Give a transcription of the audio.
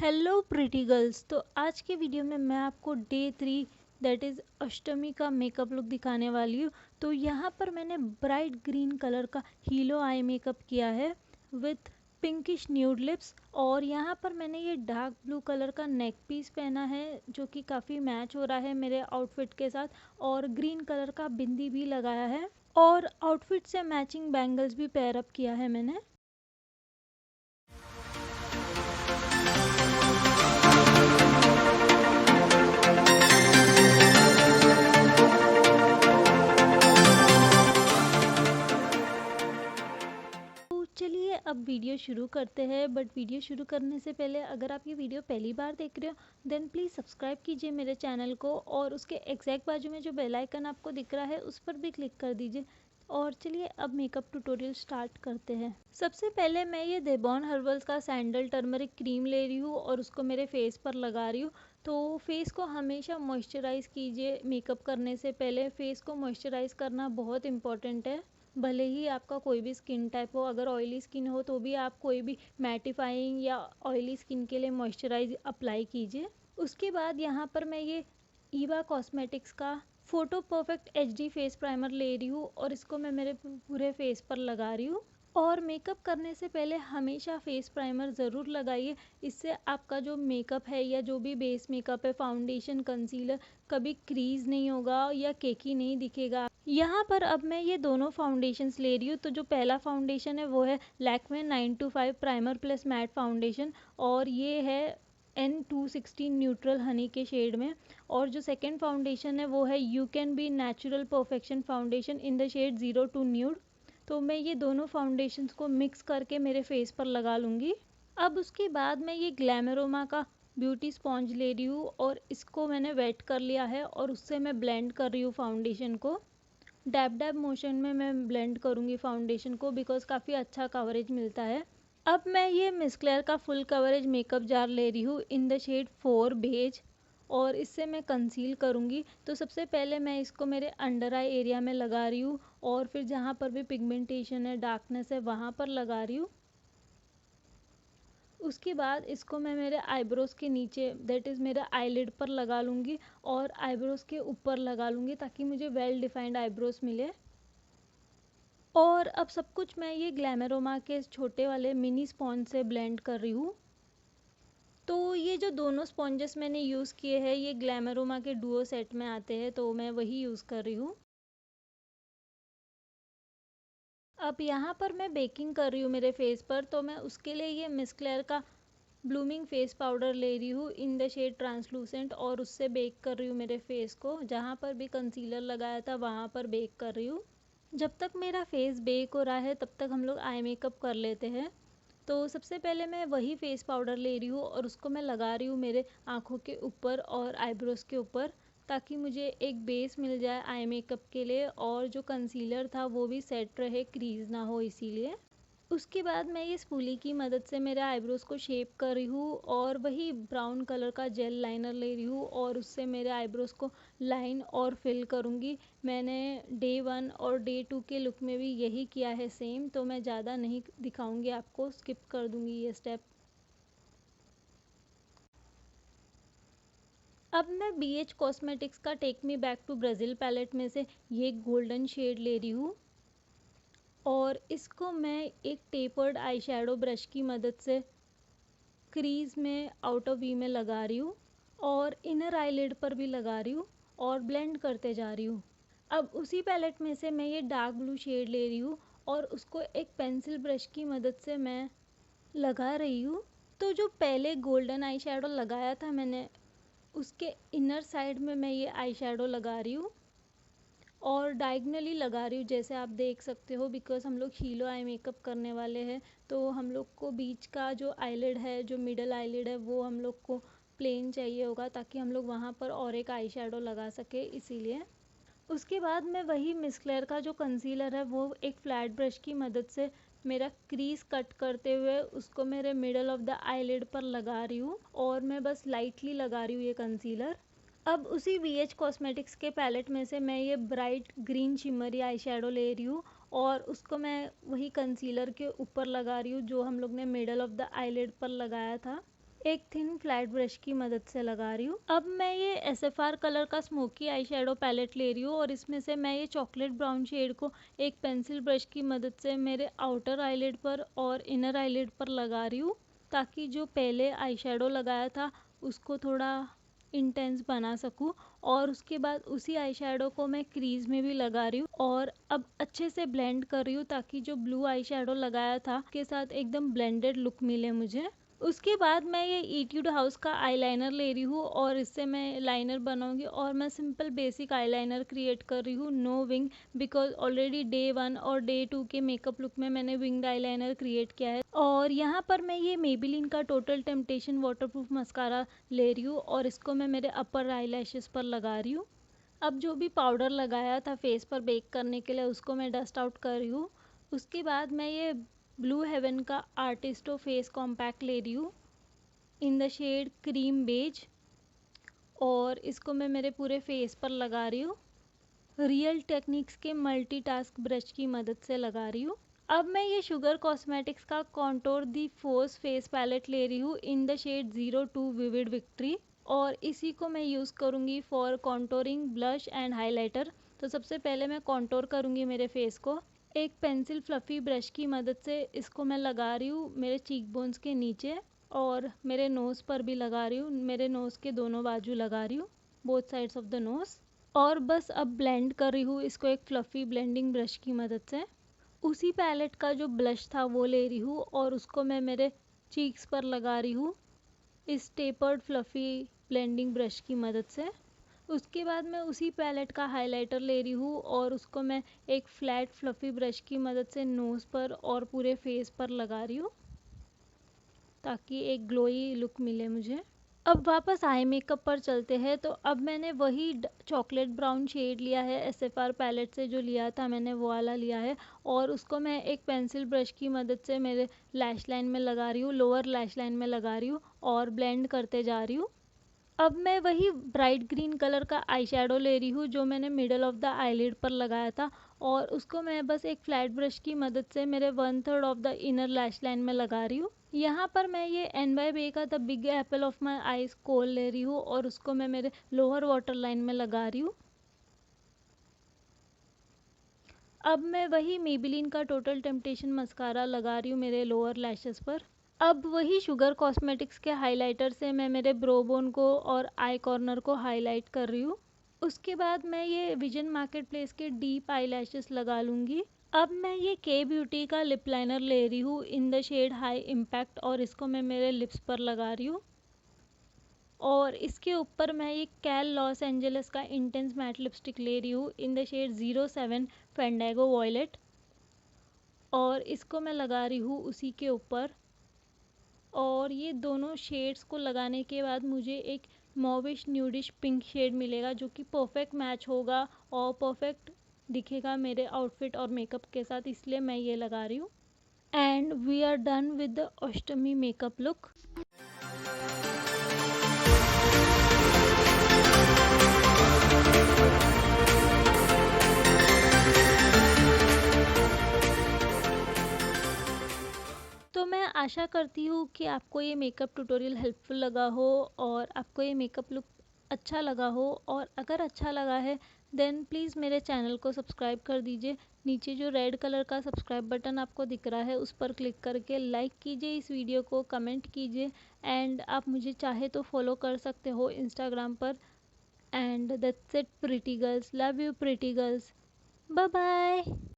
Hello pretty girls. तो आज के वीडियो में मैं आपको डे 3 दैट इज़ अष्टमी का मेकअप लुक दिखाने वाली हूँ। तो यहाँ पर मैंने ब्राइट ग्रीन कलर का हीलो आई मेकअप किया है विथ पिंकिश न्यूड लिप्स, और यहाँ पर मैंने ये डार्क ब्लू कलर का नेक पीस पहना है जो कि काफ़ी मैच हो रहा है मेरे आउटफिट के साथ, और ग्रीन कलर का बिंदी भी लगाया है और आउटफिट से मैचिंग बैंगल्स भी पेयर अप किया है मैंने। तो चलिए अब वीडियो शुरू करते हैं। बट वीडियो शुरू करने से पहले अगर आप ये वीडियो पहली बार देख रहे हो देन प्लीज़ सब्सक्राइब कीजिए मेरे चैनल को, और उसके एग्जैक्ट बाजू में जो बेल आइकन आपको दिख रहा है उस पर भी क्लिक कर दीजिए। और चलिए अब मेकअप ट्यूटोरियल स्टार्ट करते हैं। सबसे पहले मैं ये देबॉन हर्बल्स का सैंडल टर्मरिक क्रीम ले रही हूँ और उसको मेरे फेस पर लगा रही हूँ। तो फेस को हमेशा मॉइस्चराइज़ कीजिए मेकअप करने से पहले। फेस को मॉइस्चराइज़ करना बहुत इंपॉर्टेंट है, भले ही आपका कोई भी स्किन टाइप हो। अगर ऑयली स्किन हो तो भी आप कोई भी मैटिफाइंग या ऑयली स्किन के लिए मॉइस्चराइज अप्लाई कीजिए। उसके बाद यहाँ पर मैं ये ईवा कॉस्मेटिक्स का photo perfect HD face primer ले रही हूँ और इसको मैं मेरे पूरे फेस पर लगा रही हूँ। और मेकअप करने से पहले हमेशा फेस प्राइमर ज़रूर लगाइए, इससे आपका जो मेकअप है या जो भी बेस मेकअप है, फाउंडेशन, कंसीलर, कभी क्रीज नहीं होगा या केकी नहीं दिखेगा। यहाँ पर अब मैं ये दोनों फाउंडेशंस ले रही हूँ। तो जो पहला फाउंडेशन है वो है Lakme 925 primer plus matte foundation, और ये है N216 न्यूट्रल हनी के शेड में। और जो सेकंड फाउंडेशन है वो है you can be natural perfection foundation in the shade 02 nude. तो मैं ये दोनों फाउंडेशंस को मिक्स करके मेरे फेस पर लगा लूँगी। अब उसके बाद मैं ये ग्लैमरोमा का ब्यूटी स्पॉन्ज ले रही हूँ और इसको मैंने वेट कर लिया है और उससे मैं ब्लेंड कर रही हूँ फाउंडेशन को। डैब डैब मोशन में मैं ब्लेंड करूँगी फाउंडेशन को, बिकॉज काफ़ी अच्छा कवरेज मिलता है। अब मैं ये मिस क्लेयर का फुल कवरेज मेकअप जार ले रही हूँ इन द शेड 4 बेज, और इससे मैं कंसील करूँगी। तो सबसे पहले मैं इसको मेरे अंडर आई एरिया में लगा रही हूँ, और फिर जहाँ पर भी पिगमेंटेशन है, डार्कनेस है, वहाँ पर लगा रही हूँ। उसके बाद इसको मैं मेरे आईब्रोज़ के नीचे दैट इज़ मेरे आईलिड पर लगा लूँगी और आईब्रोज़ के ऊपर लगा लूँगी ताकि मुझे वेल डिफाइंड आईब्रोज़ मिले। और अब सब कुछ मैं ये ग्लैमरोमा के छोटे वाले मिनी स्पॉन्ज से ब्लेंड कर रही हूँ। तो ये जो दोनों स्पॉन्जेस मैंने यूज़ किए हैं ये ग्लैमरोमा के डुओ सेट में आते हैं, तो मैं वही यूज़ कर रही हूँ। अब यहाँ पर मैं बेकिंग कर रही हूँ मेरे फेस पर, तो मैं उसके लिए ये मिस क्लेयर का ब्लूमिंग फेस पाउडर ले रही हूँ इन द शेड ट्रांसलूसेंट, और उससे बेक कर रही हूँ मेरे फेस को। जहाँ पर भी कंसीलर लगाया था वहाँ पर बेक कर रही हूँ। जब तक मेरा फेस बेक हो रहा है तब तक हम लोग आई मेकअप कर लेते हैं। तो सबसे पहले मैं वही फेस पाउडर ले रही हूँ और उसको मैं लगा रही हूँ मेरे आँखों के ऊपर और आईब्रोज़ के ऊपर, ताकि मुझे एक बेस मिल जाए आई मेकअप के लिए, और जो कंसीलर था वो भी सेट रहे, क्रीज ना हो इसीलिए। उसके बाद मैं ये स्पूली की मदद से मेरे आईब्रोज़ को शेप कर रही हूँ, और वही ब्राउन कलर का जेल लाइनर ले रही हूँ और उससे मेरे आईब्रोज़ को लाइन और फिल करूँगी। मैंने डे 1 और डे 2 के लुक में भी यही किया है सेम, तो मैं ज़्यादा नहीं दिखाऊँगी आपको, स्किप कर दूँगी ये स्टेप। अब मैं BH कॉस्मेटिक्स का take me back to Brazil palette में से ये गोल्डन शेड ले रही हूँ, और इसको मैं एक टेपर्ड आई शेडो ब्रश की मदद से क्रीज में आउटर वी में लगा रही हूँ, और इनर आईलिड पर भी लगा रही हूँ और ब्लेंड करते जा रही हूँ। अब उसी पैलेट में से मैं ये डार्क ब्लू शेड ले रही हूँ और उसको एक पेंसिल ब्रश की मदद से मैं लगा रही हूँ। तो जो पहले गोल्डन आई शेडो लगाया था मैंने, उसके इनर साइड में मैं ये आई शेडो लगा रही हूँ और डायगनली लगा रही हूँ, जैसे आप देख सकते हो, बिकॉज हम लोग हीलो आई मेकअप करने वाले हैं। तो हम लोग को बीच का जो आईलिड है, जो मिडल आईलिड है, वो हम लोग को प्लेन चाहिए होगा ताकि हम लोग वहाँ पर और एक आई शेडो लगा सके, इसीलिए। उसके बाद मैं वही मिस क्लेयर का जो कंसीलर है वो एक फ्लैट ब्रश की मदद से मेरा क्रीज कट करते हुए उसको मेरे मिडल ऑफ द आईलिड पर लगा रही हूँ, और मैं बस लाइटली लगा रही हूँ ये कंसीलर। अब उसी BH कॉस्मेटिक्स के पैलेट में से मैं ये bright green shimmery eye shadow ले रही हूँ और उसको मैं वही कंसीलर के ऊपर लगा रही हूँ जो हम लोग ने मिडल ऑफ द आईलिड पर लगाया था। एक थिन फ्लैट ब्रश की मदद से लगा रही हूँ। अब मैं ये SFR कलर का स्मोकी आई शेडो पैलेट ले रही हूँ और इसमें से मैं ये चॉकलेट ब्राउन शेड को एक पेंसिल ब्रश की मदद से मेरे आउटर आईलिड पर और इनर आईलिड पर लगा रही हूँ, ताकि जो पहले आई शेडो लगाया था उसको थोड़ा इंटेंस बना सकूँ। और उसके बाद उसी आई शेडो को मैं क्रीज में भी लगा रही हूँ और अब अच्छे से ब्लेंड कर रही हूँ, ताकि जो ब्लू आई शेडो लगाया था के साथ एकदम ब्लेंडेड लुक मिले मुझे। उसके बाद मैं ये ईट्यूड हाउस का आईलाइनर ले रही हूँ और इससे मैं लाइनर बनाऊंगी और मैं सिंपल बेसिक आईलाइनर क्रिएट कर रही हूँ, no wing, because already day 1 और डे 2 के मेकअप लुक में मैंने विंग्ड आईलाइनर क्रिएट किया है। और यहाँ पर मैं ये मेबेलिन का टोटल टेम्पटेशन वाटरप्रूफ मस्कारा ले रही हूँ और इसको मैं मेरे अपर आई लैशेस पर लगा रही हूँ। अब जो भी पाउडर लगाया था फेस पर बेक करने के लिए उसको मैं डस्ट आउट कर रही हूँ। उसके बाद मैं ये ब्लू हेवन का आर्टिस्टो फेस कॉम्पैक्ट ले रही हूँ in the shade cream beige और इसको मैं मेरे पूरे फेस पर लगा रही हूँ। रियल टेक्निक्स के मल्टीटास्क ब्रश की मदद से लगा रही हूँ। अब मैं ये शुगर कॉस्मेटिक्स का contour de force face palette ले रही हूँ in the shade 02 vivid victory और इसी को मैं यूज़ करूँगी for contouring blush and highlighter. तो सबसे पहले मैं कॉन्टोर करूँगी मेरे फेस को। एक पेंसिल फ्लफ़ी ब्रश की मदद से इसको मैं लगा रही हूँ मेरे चीक बोन्स के नीचे और मेरे नोज़ पर भी लगा रही हूँ, मेरे नोज़ के दोनों बाजू लगा रही हूँ, both sides of the nose. और बस अब ब्लेंड कर रही हूँ इसको एक फ्लफ़ी ब्लेंडिंग ब्रश की मदद से। उसी पैलेट का जो ब्लश था वो ले रही हूँ और उसको मैं मेरे चीक्स पर लगा रही हूँ इस टेपर्ड फ्लफ़ी ब्लेंडिंग ब्रश की मदद से। उसके बाद मैं उसी पैलेट का हाइलाइटर ले रही हूँ और उसको मैं एक फ्लैट फ्लफ़ी ब्रश की मदद से नोज़ पर और पूरे फेस पर लगा रही हूँ, ताकि एक ग्लोई लुक मिले मुझे। अब वापस आई मेकअप पर चलते हैं। तो अब मैंने वही चॉकलेट ब्राउन शेड लिया है SFR पैलेट से, जो लिया था मैंने वो वाला लिया है और उसको मैं एक पेंसिल ब्रश की मदद से मेरे लैश लाइन में लगा रही हूँ, लोअर लैश लाइन में लगा रही हूँ और ब्लेंड करते जा रही हूँ। अब मैं वही ब्राइट ग्रीन कलर का आई शेडो ले रही हूँ जो मैंने मिडल ऑफ द आईलिड पर लगाया था और उसको मैं बस एक फ्लैट ब्रश की मदद से मेरे 1/3 of the inner lash line में लगा रही हूँ। यहाँ पर मैं ये NYBE का the big apple of my eyes कोल ले रही हूँ और उसको मैं मेरे लोअर वाटर लाइन में लगा रही हूँ। अब मैं वही मेबेलिन का टोटल टेम्पटेशन मस्कारा लगा रही हूँ मेरे लोअर लैशेस पर। अब वही शुगर कॉस्मेटिक्स के हाइलाइटर से मैं मेरे ब्रो बोन को और आई कॉर्नर को हाईलाइट कर रही हूँ। उसके बाद मैं ये विजन मार्केट प्लेस के डीप आई लैशेस लगा लूँगी। अब मैं ये के ब्यूटी का लिप लाइनर ले रही हूँ in the shade high impact और इसको मैं मेरे लिप्स पर लगा रही हूँ। और इसके ऊपर मैं ये कैल लॉस एंजल्स का इंटेंस मैट लिपस्टिक ले रही हूँ इन द शेड 07 फैंडागो वॉयलेट और इसको मैं लगा रही हूँ उसी के ऊपर। और ये दोनों शेड्स को लगाने के बाद मुझे एक मॉविश न्यूडिश पिंक शेड मिलेगा जो कि परफेक्ट मैच होगा और परफेक्ट दिखेगा मेरे आउटफिट और मेकअप के साथ, इसलिए मैं ये लगा रही हूँ। And we are done with the Ashtami makeup look. तो मैं आशा करती हूँ कि आपको ये मेकअप ट्यूटोरियल हेल्पफुल लगा हो और आपको ये मेकअप लुक अच्छा लगा हो। और अगर अच्छा लगा है देन प्लीज़ मेरे चैनल को सब्सक्राइब कर दीजिए। नीचे जो रेड कलर का सब्सक्राइब बटन आपको दिख रहा है उस पर क्लिक करके लाइक कीजिए इस वीडियो को, कमेंट कीजिए एंड आप मुझे चाहे तो फॉलो कर सकते हो इंस्टाग्राम पर। And that's it pretty girls, love you pretty girls, bye bye.